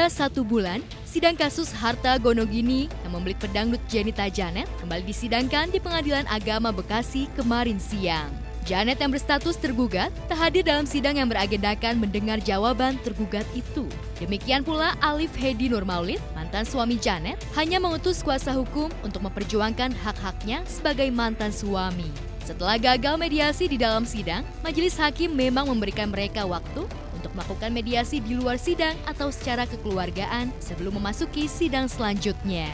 Jeda 1 bulan, sidang kasus harta gonogini yang membelit pedangdut Jenita Janet kembali disidangkan di Pengadilan Agama Bekasi kemarin siang. Janet yang berstatus tergugat tak hadir dalam sidang yang beragendakan mendengar jawaban tergugat itu. Demikian pula Alif Hedi Nurmaulid, mantan suami Janet, hanya mengutus kuasa hukum untuk memperjuangkan hak-haknya sebagai mantan suami. Setelah gagal mediasi di dalam sidang, majelis hakim memang memberikan mereka waktu untuk melakukan mediasi di luar sidang atau secara kekeluargaan sebelum memasuki sidang selanjutnya.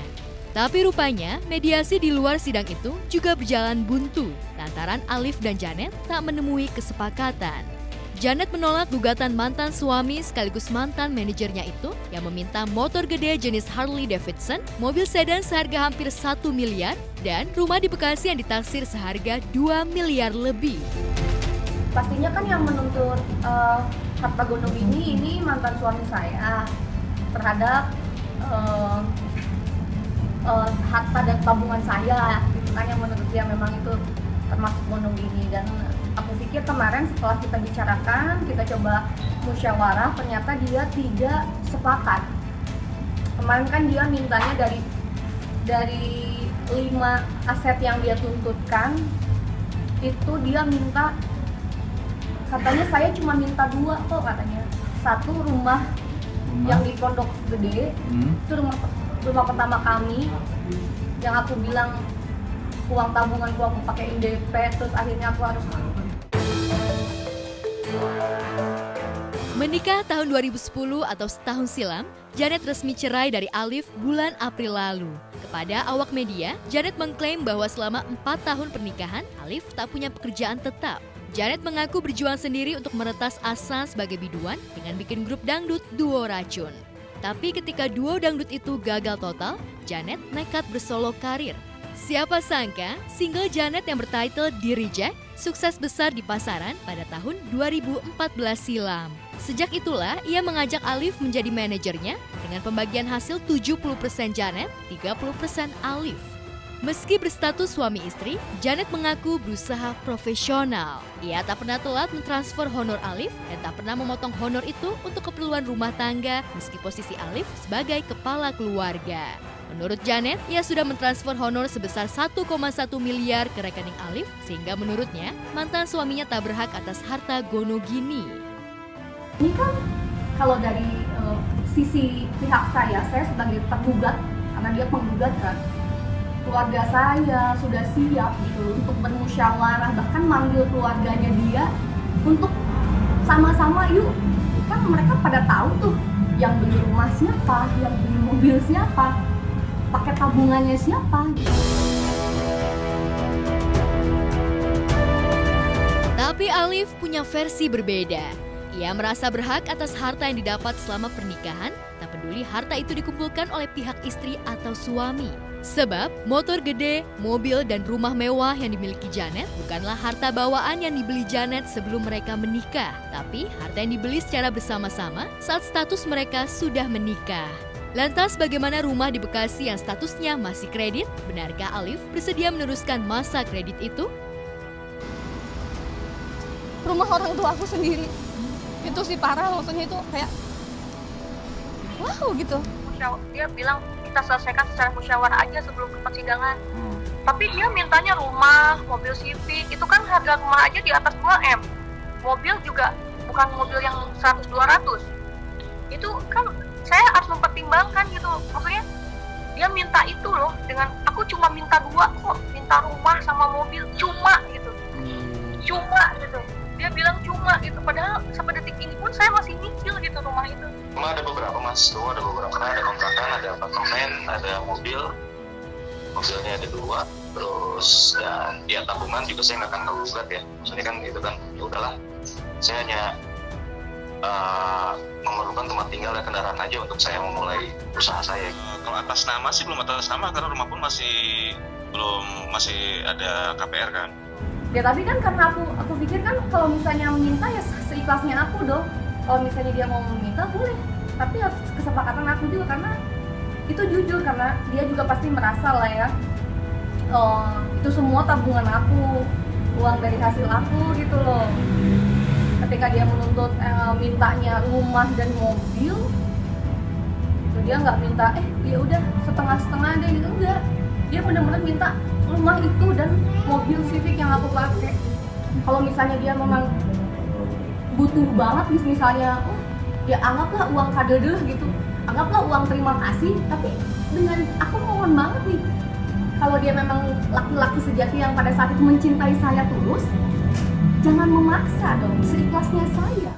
Tapi rupanya mediasi di luar sidang itu juga berjalan buntu lantaran Alif dan Janet tak menemui kesepakatan. Janet menolak gugatan mantan suami sekaligus mantan manajernya itu yang meminta motor gede jenis Harley Davidson, mobil sedan seharga hampir 1 miliar, dan rumah di Bekasi yang ditaksir seharga 2 miliar lebih. Pastinya kan yang menuntut harta gonogini ini mantan suami saya terhadap harta dan tabungan saya, gitu kan, yang menurut dia memang itu termasuk gonogini. Dan aku pikir kemarin setelah kita bicarakan, kita coba musyawarah, ternyata dia tidak sepakat. Kemarin kan dia mintanya dari 5 aset yang dia tuntutkan, itu dia minta, katanya saya cuma minta 2 kok katanya. 1 rumah yang di Pondok Gede, itu rumah pertama kami, yang aku bilang uang tabunganku aku pakai DP, terus akhirnya aku harus Menikah tahun 2010 atau setahun silam, Janet resmi cerai dari Alif bulan April lalu. Kepada awak media, Janet mengklaim bahwa selama 4 tahun pernikahan, Alif tak punya pekerjaan tetap. Janet mengaku berjuang sendiri untuk meretas asa sebagai biduan dengan bikin grup dangdut Duo Racun. Tapi ketika duo dangdut itu gagal total, Janet nekat bersolo karir. Siapa sangka, single Janet yang bertitle Di Reject sukses besar di pasaran pada tahun 2014 silam. Sejak itulah, ia mengajak Alif menjadi manajernya dengan pembagian hasil 70% Janet, 30% Alif. Meski berstatus suami istri, Janet mengaku berusaha profesional. Ia tak pernah telat mentransfer honor Alif dan tak pernah memotong honor itu untuk keperluan rumah tangga meski posisi Alif sebagai kepala keluarga. Menurut Janet, ia sudah mentransfer honor sebesar 1,1 miliar ke rekening Alif sehingga menurutnya mantan suaminya tak berhak atas harta gonogini. Ini kan kalau dari sisi pihak saya sebagai tergugat, karena dia penggugat kan, keluarga saya sudah siap gitu untuk bermusyawarah, bahkan manggil keluarganya dia untuk sama-sama yuk. Kan mereka pada tahu tuh yang beli rumah siapa, yang beli mobil siapa, pakai tabungannya siapa. Tapi Alif punya versi berbeda. Ia merasa berhak atas harta yang didapat selama pernikahan, tak peduli harta itu dikumpulkan oleh pihak istri atau suami. Sebab motor gede, mobil, dan rumah mewah yang dimiliki Janet bukanlah harta bawaan yang dibeli Janet sebelum mereka menikah, tapi harta yang dibeli secara bersama-sama saat status mereka sudah menikah. Lantas bagaimana rumah di Bekasi yang statusnya masih kredit? Benarkah Alif bersedia meneruskan masa kredit itu? Rumah orang tua aku sendiri itu sih parah, maksudnya itu kayak wow gitu. Dia bilang kita selesaikan secara musyawarah aja sebelum ke persidangan. Tapi dia mintanya rumah, mobil Civic, itu kan harga rumah aja di atas 2M. Mobil juga bukan mobil yang 100-200. Itu kan saya harus mempertimbangkan gitu. Maksudnya dia minta itu loh, dengan aku cuma minta 2 kok, minta rumah sama mobil cuma gitu. Cuma gitu. Dia bilang cuma gitu, padahal sampai detik ini pun saya masih nyicil gitu rumah itu. Rumah ada beberapa mas, rumah ada beberapa, karena ada kontrakan, ada apartemen, ada mobilnya ada 2, terus dan ya tabungan juga saya nggak akan gugat ya, maksudnya kan itu kan ya udahlah, saya hanya memerlukan tempat tinggal dan kendaraan aja untuk saya memulai usaha saya. Kalau atas nama sih belum atas nama, karena rumah pun masih ada KPR kan. Ya tapi kan karena aku pikir kan kalau misalnya minta ya seikhlasnya aku dong. Kalau misalnya dia mau meminta boleh, tapi harus kesepakatan aku juga, karena itu jujur, karena dia juga pasti merasa lah ya, itu semua tabungan aku, uang dari hasil aku gitu loh. Ketika dia menuntut mintanya rumah dan mobil, Dia nggak minta ya udah setengah-setengah deh gitu, enggak. Dia benar-benar minta rumah itu dan mobil Civic yang aku pakai. Kalau misalnya dia memang butuh banget misalnya, ya anggaplah uang kado dulu gitu, anggaplah uang terima kasih, tapi dengan aku mohon banget nih, kalau dia memang laki-laki sejati yang pada saat itu mencintai saya tulus, jangan memaksa dong, seikhlasnya saya.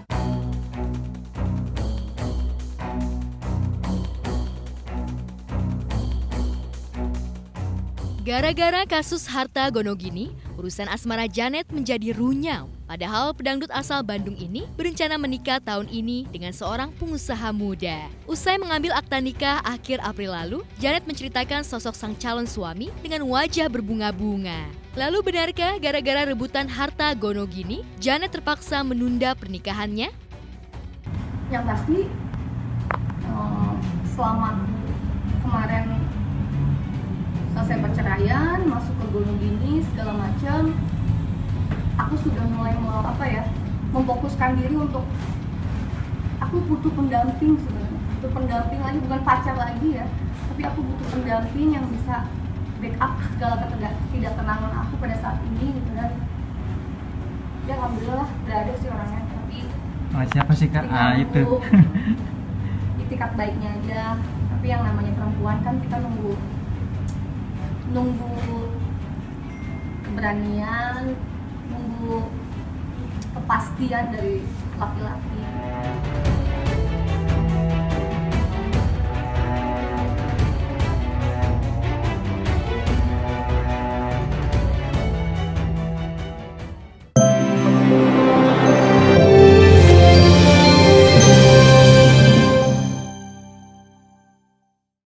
Gara-gara kasus harta gonogini, urusan asmara Janet menjadi runyam. Padahal pedangdut asal Bandung ini berencana menikah tahun ini dengan seorang pengusaha muda. Usai mengambil akta nikah akhir April lalu, Janet menceritakan sosok sang calon suami dengan wajah berbunga-bunga. Lalu benarkah gara-gara rebutan harta gonogini, Janet terpaksa menunda pernikahannya? Yang pasti selama kemarin selesai perceraian, masuk ke gonogini segala macam, aku sudah mulai memfokuskan diri untuk aku butuh pendamping sebenarnya. Butuh pendamping lagi, bukan pacar lagi ya, tapi aku butuh pendamping yang bisa backup segala ketidaktenangan aku pada saat ini gitu. Dan ya alhamdulillah berada sih orangnya, tapi siapa sih Kak? Itu itikat baiknya aja. Tapi yang namanya perempuan kan kita nunggu keberanian, nunggu kepastian dari laki-laki.